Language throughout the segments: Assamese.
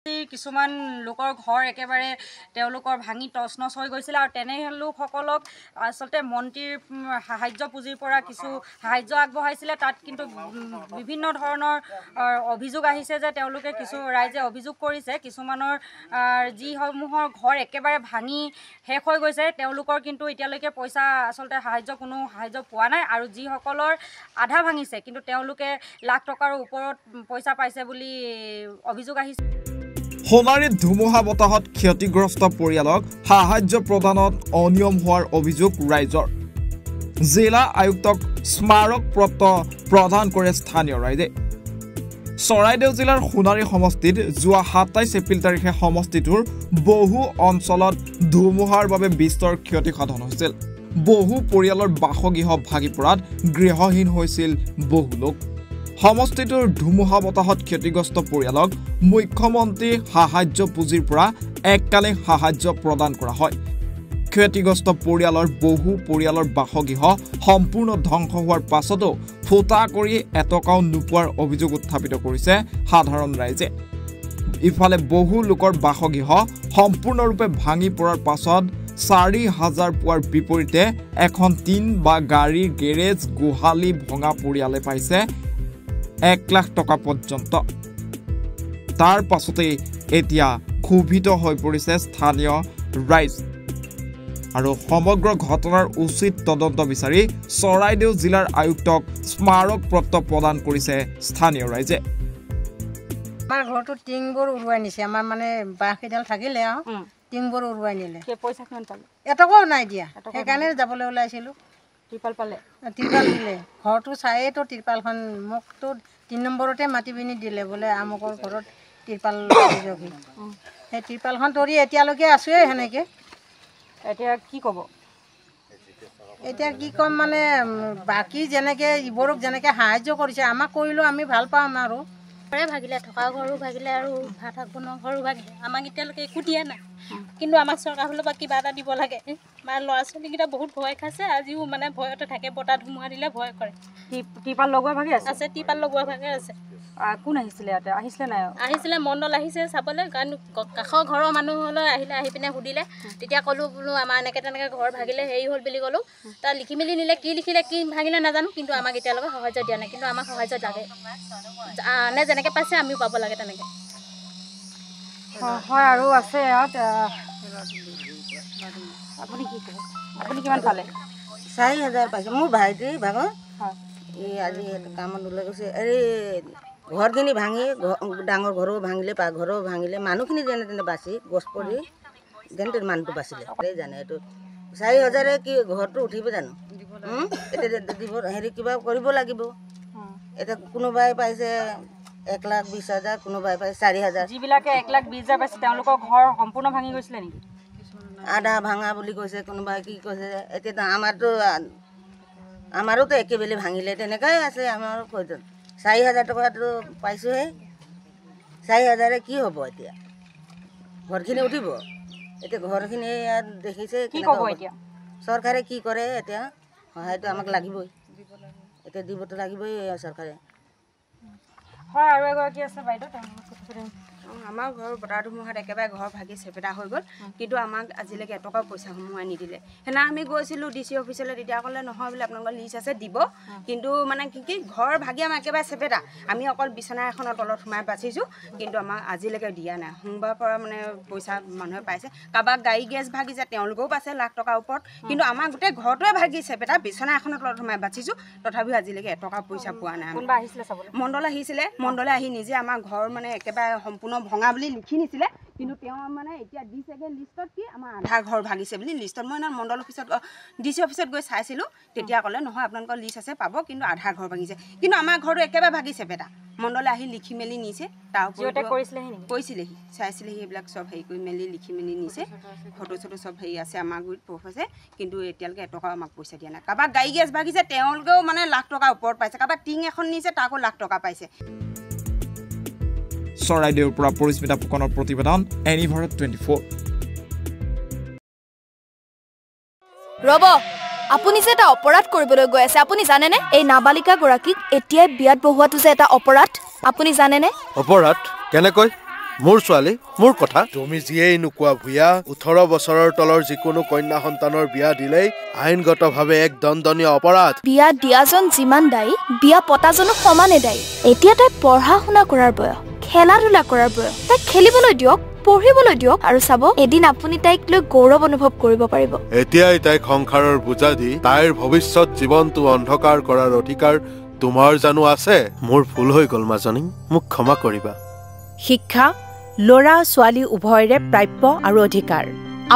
কিছুমান লোকৰ ঘৰ একেবাৰে তেওঁলোকৰ ভাঙি টচনচ হৈ গৈছিল আৰু তেনে লোকসকলক আচলতে মন্ত্ৰীৰ সাহায্য পুঁজিৰ পৰা কিছু সাহায্য আগবঢ়াইছিলে। তাত কিন্তু বিভিন্ন ধৰণৰ অভিযোগ আহিছে যে তেওঁলোকে কিছু ৰাইজে অভিযোগ কৰিছে কিছুমানৰ যিসমূহৰ ঘৰ একেবাৰে ভাঙি শেষ হৈ গৈছে তেওঁলোকৰ কিন্তু এতিয়ালৈকে পইচা আচলতে কোনো সাহায্য পোৱা নাই আৰু যিসকলৰ আধা ভাঙিছে কিন্তু তেওঁলোকে লাখ টকাৰ ওপৰত পইচা পাইছে বুলি অভিযোগ আহিছে। সোণাৰীত ধুমুহা বতাহত ক্ষতিগ্ৰস্ত পৰিয়ালক সাহায্য প্ৰদানত অনিয়ম হোৱাৰ অভিযোগ ৰাইজৰ। জিলা আয়ুক্তক স্মাৰক পত্ৰ প্ৰদান কৰে স্থানীয় ৰাইজে। চৰাইদেউ জিলাৰ সোণাৰী সমষ্টিত যোৱা 27 এপ্ৰিল তাৰিখে সমষ্টিটোৰ বহু অঞ্চলত ধুমুহাৰ বাবে বিস্তৰ ক্ষতিসাধন হৈছিল। বহু পৰিয়ালৰ বাসগৃহ ভাগি পৰাত গৃহহীন হৈছিল বহু লোক। সমষ্টিটোৰ ধুমুহা বতাহত ক্ষতিগ্ৰস্ত পৰিয়ালক মুখ্যমন্ত্ৰী সাহায্য পুঁজিৰ পৰা এককালীন সাহায্য প্ৰদান কৰা হয়। ক্ষতিগ্ৰস্ত বহু পৰিয়ালৰ বাসগৃহ সম্পূৰ্ণ ধ্বংস হোৱাৰ পাছতো ফুটা কৰি এটকাও নোপোৱাৰ অভিযোগ উত্থাপিত কৰিছে সাধাৰণ ৰাইজে। ইফালে বহু লোকৰ বাসগৃহ সম্পূৰ্ণৰূপে ভাঙি পৰাৰ পাছত 4,000 পোৱাৰ বিপৰীতে এখন টিন বা গাড়ীৰ গেৰেজ গোহালি ভঙা পৰিয়ালে পাইছে 1 লাখ টকা পৰ্যন্ত। তাৰ পাছতে এতিয়া ক্ষোভিত হৈ পৰিছে স্থানীয় ৰাইজ আৰু সমগ্ৰ ঘটনাৰ উচিত তদন্ত বিচাৰি চৰাইদেউ জিলাৰ আয়ুক্তক স্মাৰক পত্ৰ প্ৰদান কৰিছে স্থানীয় ৰাইজে। আমাৰ ঘৰটো টিংবোৰ উৰুৱাই নিছে। আমাৰ মানে বাঁহকেইডাল থাকিলে টিংবোৰ উৰুৱাই নিলে। পইচা কিমান পালে? এটকাও নাই দিয়া। সেইকাৰণে যাবলৈ ওলাইছিলোঁ। ত্ৰিপাল পালে? ত্ৰিপাল দিলে। ঘৰটো চায়েতো ত্ৰিপালখন মোকতো 3 নম্বৰতে মাতি পিনি দিলে বোলে আমুকৰ ঘৰত ত্ৰিপাল দিয়কহি। সেই ত্ৰিপালখন তৰি এতিয়ালৈকে আছোৱেই সেনেকৈ। এতিয়া কি ক'ব? এতিয়া কি ক'ম মানে বাকী যেনেকৈ ইবোৰক যেনেকৈ সাহায্য কৰিছে আমাক কৰিলেও আমি ভাল পাম আৰু। ঘৰে ভাগিলে, থকা ঘৰো ভাগিলে আৰু ভাত শাক বনোৱা ঘৰো ভাগিলে। আমাক এতিয়ালৈকে একো দিয়া নাই, কিন্তু আমাক চৰকাৰ ফালৰ পৰা কিবা এটা দিব লাগে। আমাৰ ল'ৰা ছোৱালীকেইটা বহুত ভয় খাইছে, আজিও মানে ভয়তে থাকে। বতাহ ধুমুহা দিলে ভয় কৰে। ত্ৰিপাল লগোৱা ভাগে আছে? ত্ৰিপাল লগোৱা ভাগে আছে। কোন আহিছিলে ইয়াতে? আহিছিলে নাই? আহিছিলে, মণ্ডল আহিছে চাবলৈ। কাৰণ কাষৰ ঘৰৰ মানুহলৈ আহিলে, আহি পিনে সুধিলে। তেতিয়া ক'লোঁ বোলো আমাৰ এনেকৈ তেনেকৈ ঘৰ ভাগিলে, হেৰি হ'ল বুলি ক'লোঁ। তাত লিখি মেলি নিলে, কি লিখিলে কি ভাগিলে নাজানো, কিন্তু আমাক এতিয়ালৈকে সাহায্য দিয়া নাই। কিন্তু আমাক সাহায্য লাগে, আনে যেনেকৈ পাইছে আমিও পাব লাগে তেনেকৈ। হয় আৰু আছে ইয়াত। আপুনি কি ক'ব? আপুনি কিমান পালে? 4,000 পাইছোঁ। মোৰ ভাইটি ভাগৰ এই আজি কামত ওলাই গৈছে। এই ঘৰখিনি ভাঙি ডাঙৰ ঘৰো ভাঙিলে, পাকঘৰো ভাঙিলে, মানুহখিনি যেনে তেনে বাচি গছ পৰি যেনে তেনে মানুহটো বাচিলে। জানে এইটো 4,000 কি ঘৰটো উঠিব জানো? এতিয়া দিব হেৰি কিবা কৰিব লাগিব। এতিয়া কোনোবাই পাইছে 1,20,000, কোনোবাই পাইছে 4,000। যিবিলাকে 1,20,000 পাইছে তেওঁলোকৰ ঘৰ সম্পূৰ্ণ ভাঙি গৈছিলে নেকি? আধা ভাঙা বুলি কৈছে, কোনোবাই কি কৈছে। এতিয়া আমাৰোতো একেবাৰে ভাঙিলে তেনেকুৱাই আছে। আমাৰ 4,000 টকাটো পাইছোঁহে। 4,000 কি হ'ব এতিয়া? ঘৰখিনি উঠিব? এতিয়া ঘৰখিনি ইয়াত দেখিছে এতিয়া চৰকাৰে কি কৰে। এতিয়া সহায়টো আমাক লাগিবই, এতিয়া দিবতো লাগিবই চৰকাৰে। হয় আৰু এগৰাকী আছে বাইদেউ। আমাৰ ঘৰ বতাহ ধুমুহাত একেবাৰে ঘৰ ভাগি চেপেটা হৈ গ'ল, কিন্তু আমাক আজিলৈকে এটকাও পইচা সোমোৱাই নিদিলে। সেইদিনা আমি গৈছিলোঁ DC অফিচলৈ, তেতিয়া ক'লে নহয় বোলে আপোনালোকৰ লিষ্ট আছে দিব, কিন্তু মানে কি ঘৰ ভাগি আমাৰ একেবাৰে চেপেটা। আমি অকল বিচনা এখনৰ তলত সোমাই বাচিছোঁ, কিন্তু আমাক আজিলৈকে দিয়া নাই। সোমবাৰৰ পৰা মানে পইচা মানুহে পাইছে। কাৰোবাক গাড়ী গেছ ভাগিছে, তেওঁলোকেও পাইছে লাখ টকাৰ ওপৰত, কিন্তু আমাৰ গোটেই ঘৰটোৱে ভাগি চেপেটা। বিচনা এখনৰ তলত সোমাই বাচিছোঁ, তথাপিও আজিলৈকে এটকা পইচা পোৱা নাই। মণ্ডল আহিছিলে, মণ্ডলে আহি নিজে আমাৰ ঘৰ মানে একেবাৰে সম্পূৰ্ণ ভঙা বুলি লিখি নিছিলে, কিন্তু তেওঁ মানে এতিয়া দিছেগৈ লিষ্টত কি আমাৰ আধা ঘৰ ভাগিছে বুলি লিষ্টত। মই মণ্ডল অফিচত DC অফিচত গৈ চাইছিলোঁ, তেতিয়া ক'লে নহয় আপোনালোকৰ লিষ্ট আছে পাব, কিন্তু আধা ঘৰ ভাগিছে। কিন্তু আমাৰ ঘৰটো একেবাৰে ভাগিছে পেটা। মণ্ডলে আহি লিখি মেলি নিছে, তাৰ ওপৰত কৈছিলেহি, চাইছিলেহি, এইবিলাক চব হেৰি কৰি মেলি লিখি মেলি নিছে। ফটো চটো চব হেৰি আছে, আমাৰ গুৰিত প্ৰুফ আছে, কিন্তু এতিয়ালৈকে এটকাও আমাক পইচা দিয়া নাই। কাৰোবাক গাড়ী গেছ ভাগিছে, তেওঁলোকেও মানে লাখ টকাৰ ওপৰত পাইছে। কাৰোবাক টিং এখন নিছে, তাকো লাখ টকা পাইছে। চৰাইদেউৰ পৰা পৰিস্মিতা ফুকনৰ প্ৰতিবেদন, এনিভাৰত 24। ৰব, আপুনি যে এটা অপৰাধ কৰিবলৈ গৈ আছে, আপুনি জানেনে? এই নাবালিকা গৰাকীক এতিয়াই বিয়াত বহোৱাটো যে এটা অপৰাধ, আপুনি জানেনে? অপৰাধ কেনেকৈ? মোৰ ছোৱালী মোৰ কথা তুমি যিয়েই নোকোৱা ভূঞা 18 বছৰৰ তলৰ যিকোনো কন্যা সন্তানৰ বিয়া দিলেই আইনগতভাৱে এক দণ্ডনীয় অপৰাধ বিয়া দিয়াজন যিমান দায়ী বিয়া পতাজনো সমানে দায়ী এতিয়া তাই পঢ়া শুনা কৰাৰ বয়স খেলা ধূলা কৰাৰ বয়স তাইক খেলিবলৈ দিয়ক পঢ়িবলৈ দিয়ক আৰু চাব এদিন আপুনি তাইক লৈ গৌৰৱ অনুভৱ কৰিব পাৰিব এতিয়াই তাইক সংসাৰৰ বুজা দি তাইৰ ভৱিষ্যত জীৱনটো অন্ধকাৰ কৰাৰ অধিকাৰ তোমাৰ জানো আছে মোৰ ভুল হৈ গ'ল মাজনী মোক ক্ষমা কৰিবা শিক্ষা ল'ৰা ছোৱালী উভয়ৰে প্ৰাপ্য আৰু অধিকাৰ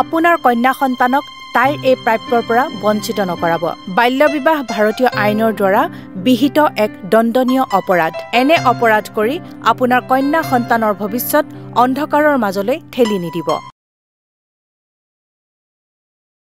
আপোনাৰ কন্যা সন্তানক তাইৰ এই প্ৰাপ্যৰ পৰা বঞ্চিত নকৰাব বাল্য বিবাহ ভাৰতীয় আইনৰ দ্বাৰা বিহিত এক দণ্ডনীয় অপৰাধ এনে অপৰাধ কৰি আপোনাৰ কন্যা সন্তানৰ ভৱিষ্যত অন্ধকাৰৰ মাজলৈ ঠেলি নিদিব